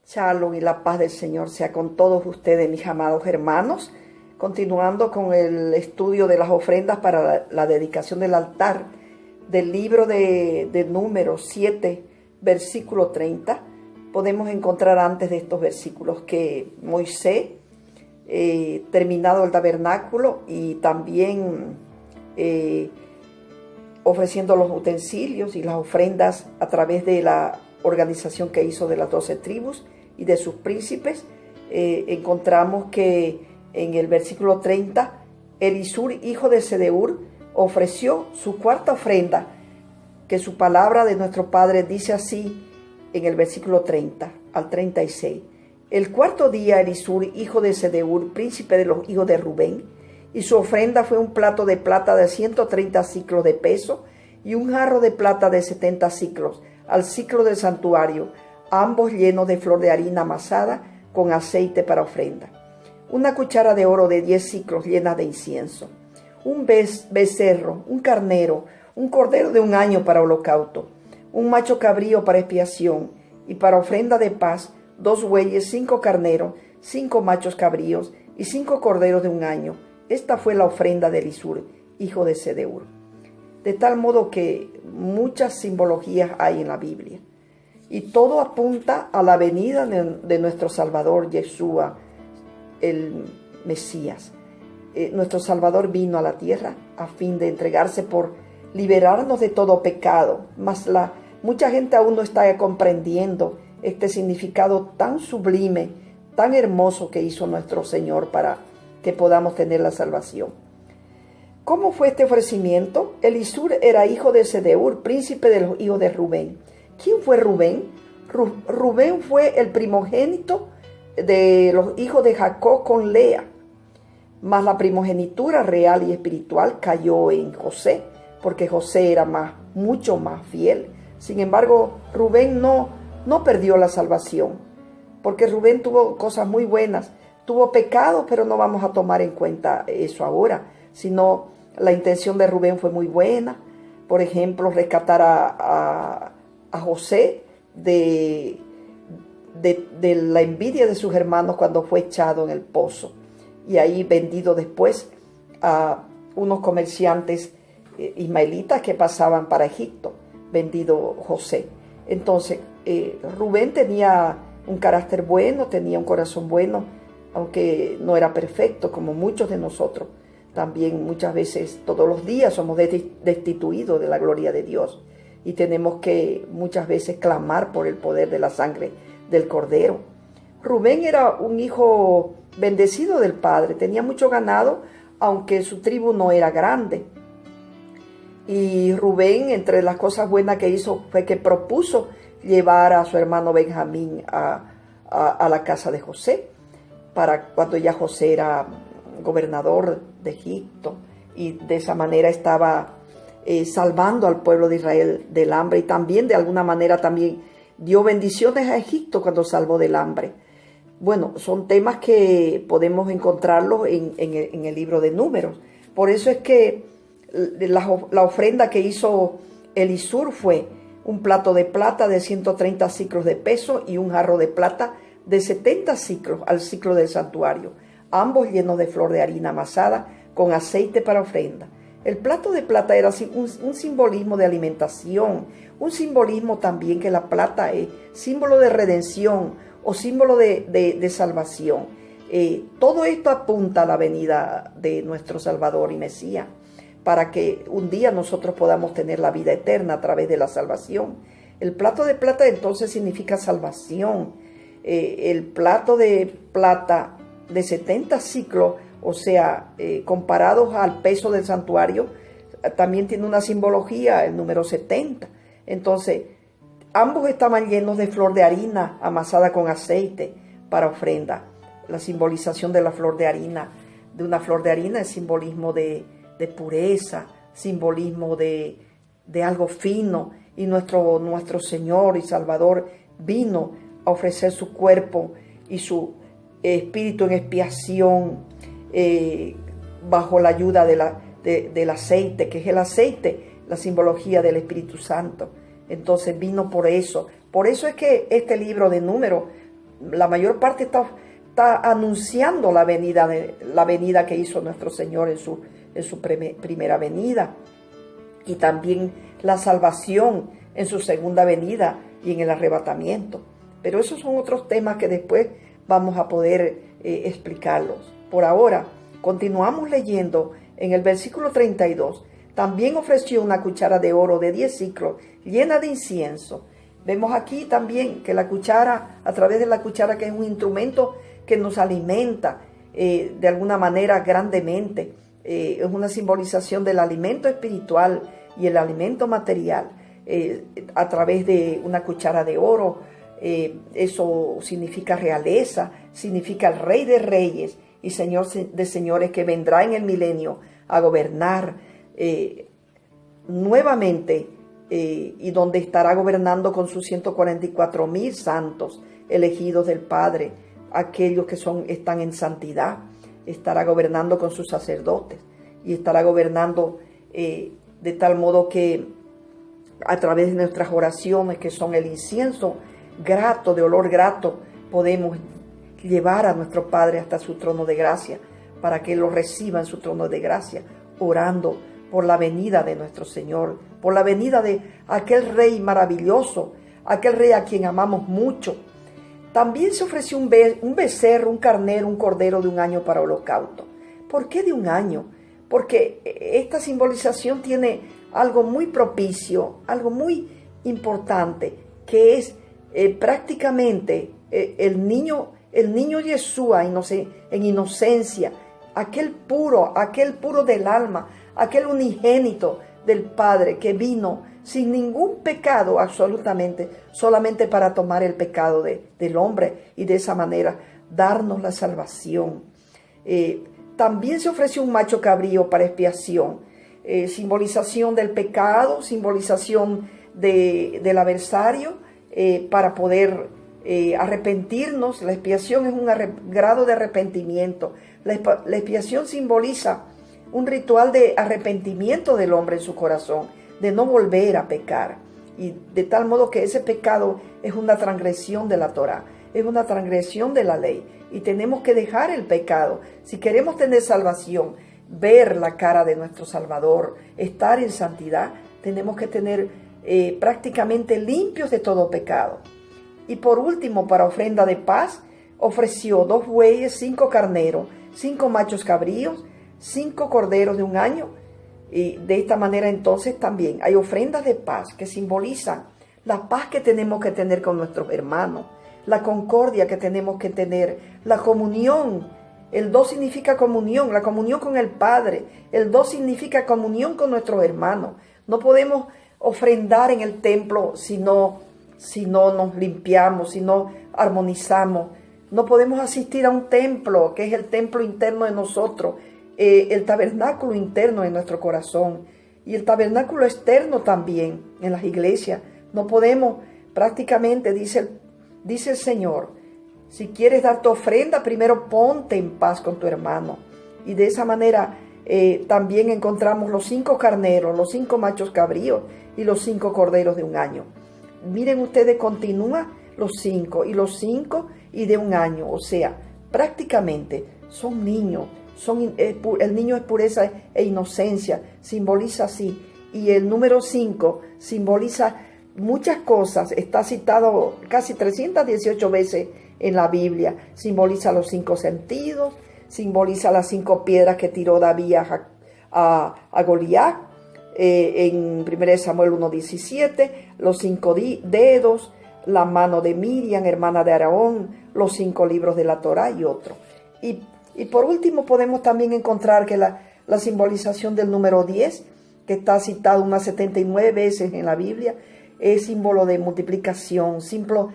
Shalom y la paz del Señor sea con todos ustedes, mis amados hermanos. Continuando con el estudio de las ofrendas para la dedicación del altar, del libro de Números 7, versículo 30, podemos encontrar antes de estos versículos que Moisés, terminado el tabernáculo y también ofreciendo los utensilios y las ofrendas a través de la organización que hizo de las 12 tribus y de sus príncipes, encontramos que en el versículo 30, Elisur, hijo de Sedeur, ofreció su cuarta ofrenda, que su palabra de nuestro Padre dice así en el versículo 30 al 36. El cuarto día, Elisur, hijo de Sedeur, príncipe de los hijos de Rubén, y su ofrenda fue un plato de plata de 130 siclos de peso y un jarro de plata de 70 siclos, al siclo del santuario, ambos llenos de flor de harina amasada con aceite para ofrenda. Una cuchara de oro de 10 siclos llena de incienso. Un becerro, un carnero, un cordero de 1 año para holocausto, un macho cabrío para expiación y para ofrenda de paz, 2 bueyes, 5 carneros, 5 machos cabríos y 5 corderos de 1 año. Esta fue la ofrenda de Elisur, hijo de Sedeur. De tal modo que muchas simbologías hay en la Biblia. Y todo apunta a la venida de nuestro Salvador, Yeshua, el Mesías. Nuestro Salvador vino a la tierra a fin de entregarse por liberarnos de todo pecado. Mas mucha gente aún no está comprendiendo este significado tan sublime, tan hermoso que hizo nuestro Señor para que podamos tener la salvación. ¿Cómo fue este ofrecimiento? Elisur era hijo de Sedeur, príncipe de los hijos de Rubén. ¿Quién fue Rubén? Rubén fue el primogénito de los hijos de Jacob con Lea, mas la primogenitura real y espiritual cayó en José, porque José era mucho más fiel. Sin embargo, Rubén no perdió la salvación, porque Rubén tuvo cosas muy buenas, tuvo pecado, pero no vamos a tomar en cuenta eso ahora, sino la intención de Rubén fue muy buena. Por ejemplo, rescatar a José de la envidia de sus hermanos cuando fue echado en el pozo y ahí vendido después a unos comerciantes ismaelitas que pasaban para Egipto, vendido José. Entonces Rubén tenía un carácter bueno, tenía un corazón bueno, aunque no era perfecto como muchos de nosotros. También muchas veces, todos los días, somos destituidos de la gloria de Dios y tenemos que muchas veces clamar por el poder de la sangre del Cordero. Rubén era un hijo bendecido del Padre, tenía mucho ganado, aunque su tribu no era grande. Y Rubén, entre las cosas buenas que hizo, fue que propuso llevar a su hermano Benjamín a la casa de José, para cuando ya José era gobernador de Egipto, y de esa manera estaba salvando al pueblo de Israel del hambre, y también de alguna manera también dio bendiciones a Egipto cuando salvó del hambre. Bueno, son temas que podemos encontrarlos en el libro de Números. Por eso es que la ofrenda que hizo Elisur fue un plato de plata de 130 siclos de peso y un jarro de plata de 70 siclos al siclo del santuario, ambos llenos de flor de harina amasada con aceite para ofrenda. El plato de plata era un simbolismo de alimentación, un simbolismo también que la plata es símbolo de redención o símbolo de salvación. Todo esto apunta a la venida de nuestro Salvador y Mesías, para que un día nosotros podamos tener la vida eterna a través de la salvación. El plato de plata entonces significa salvación. El plato de plata de 70 siclos, o sea, comparados al peso del santuario, también tiene una simbología, el número 70. Entonces, ambos estaban llenos de flor de harina amasada con aceite para ofrenda. La simbolización de la flor de harina, de una flor de harina, es simbolismo de pureza, simbolismo de algo fino, y nuestro Señor y Salvador vino a ofrecer su cuerpo y su espíritu en expiación bajo la ayuda del aceite, que es el aceite, la simbología del Espíritu Santo. Entonces vino por eso. Por eso es que este libro de Números la mayor parte está anunciando la venida que hizo nuestro Señor en su primera venida, y también la salvación en su segunda venida y en el arrebatamiento. Pero esos son otros temas que después vamos a poder explicarlos. Por ahora, continuamos leyendo en el versículo 32. También ofreció una cuchara de oro de 10 siclos llena de incienso. Vemos aquí también que la cuchara, a través de la cuchara, que es un instrumento que nos alimenta de alguna manera grandemente, es una simbolización del alimento espiritual y el alimento material, a través de una cuchara de oro. Eso significa realeza, significa el Rey de Reyes y Señor de Señores, que vendrá en el milenio a gobernar nuevamente, y donde estará gobernando con sus 144,000 santos elegidos del Padre, aquellos que están en santidad. Estará gobernando con sus sacerdotes y estará gobernando de tal modo que a través de nuestras oraciones, que son el incienso grato, de olor grato, podemos llevar a nuestro Padre hasta su trono de gracia, para que Él lo reciba en su trono de gracia, orando por la venida de nuestro Señor, por la venida de aquel Rey maravilloso, aquel Rey a quien amamos mucho. También se ofreció un becerro, un carnero, un cordero de 1 año para holocausto. ¿Por qué de 1 año? Porque esta simbolización tiene algo muy propicio, algo muy importante, que es prácticamente el niño Yeshua en inocencia, aquel puro del alma, aquel unigénito del Padre, que vino sin ningún pecado absolutamente, solamente para tomar el pecado del hombre y de esa manera darnos la salvación. También se ofreció un macho cabrío para expiación, simbolización del pecado, simbolización del adversario, para poder arrepentirnos. La expiación es un grado de arrepentimiento. La expiación simboliza un ritual de arrepentimiento del hombre en su corazón, de no volver a pecar, y de tal modo que ese pecado es una transgresión de la Torá, es una transgresión de la ley, y tenemos que dejar el pecado. Si queremos tener salvación, ver la cara de nuestro Salvador, estar en santidad, tenemos que tener prácticamente limpios de todo pecado. Y por último, para ofrenda de paz, ofreció 2 bueyes, 5 carneros, 5 machos cabríos, 5 corderos de 1 año. Y de esta manera entonces también hay ofrendas de paz que simbolizan la paz que tenemos que tener con nuestros hermanos, la concordia que tenemos que tener, la comunión. El 2 significa comunión, la comunión con el Padre. El 2 significa comunión con nuestros hermanos. No podemos ofrendar en el templo si no nos limpiamos, si no armonizamos. No podemos asistir a un templo, que es el templo interno de nosotros, el tabernáculo interno de nuestro corazón, y el tabernáculo externo también en las iglesias. No podemos, prácticamente, dice el Señor, si quieres dar tu ofrenda, primero ponte en paz con tu hermano. Y de esa manera también encontramos los 5 carneros, los 5 machos cabríos y los 5 corderos de 1 año. Miren ustedes, continúa los 5 y de 1 año. O sea, prácticamente son niños. El niño es pureza e inocencia, simboliza así. Y el número 5 simboliza muchas cosas. Está citado casi 318 veces en la Biblia. Simboliza los 5 sentidos, simboliza las 5 piedras que tiró David a Goliat, en 1 Samuel 1:17, los 5 dedos, la mano de Miriam, hermana de Aarón, los 5 libros de la Torá y otro. Y por último podemos también encontrar que la simbolización del número 10, que está citado unas 79 veces en la Biblia, es símbolo de multiplicación, símbolo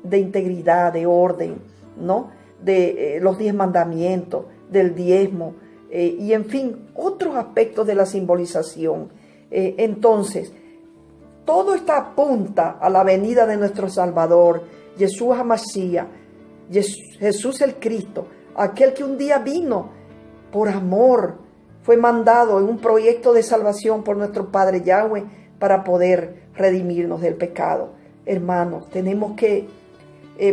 de integridad, de orden, ¿no? De los 10 mandamientos, del diezmo, y en fin, otros aspectos de la simbolización. Entonces, todo está apunta a la venida de nuestro Salvador, Yeshua HaMashiach, Jesús el Cristo, aquel que un día vino por amor, fue mandado en un proyecto de salvación por nuestro Padre Yahweh para poder redimirnos del pecado. Hermanos, tenemos que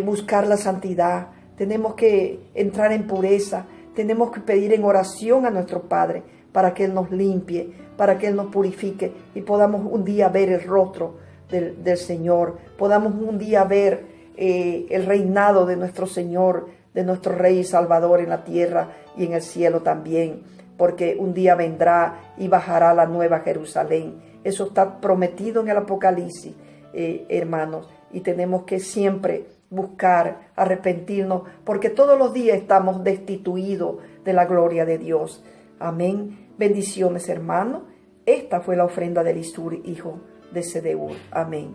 buscar la santidad, tenemos que entrar en pureza, tenemos que pedir en oración a nuestro Padre para que Él nos limpie, para que Él nos purifique y podamos un día ver el rostro del Señor, podamos un día ver el reinado de nuestro Señor, de nuestro Rey y Salvador en la tierra y en el cielo también, porque un día vendrá y bajará la nueva Jerusalén. Eso está prometido en el Apocalipsis, hermanos, y tenemos que siempre buscar arrepentirnos, porque todos los días estamos destituidos de la gloria de Dios. Amén. Bendiciones, hermanos. Esta fue la ofrenda de Elisur, hijo de Sedeur. Amén.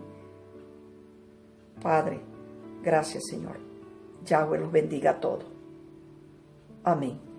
Padre, gracias, Señor. Yahweh los bendiga a todos. Amén.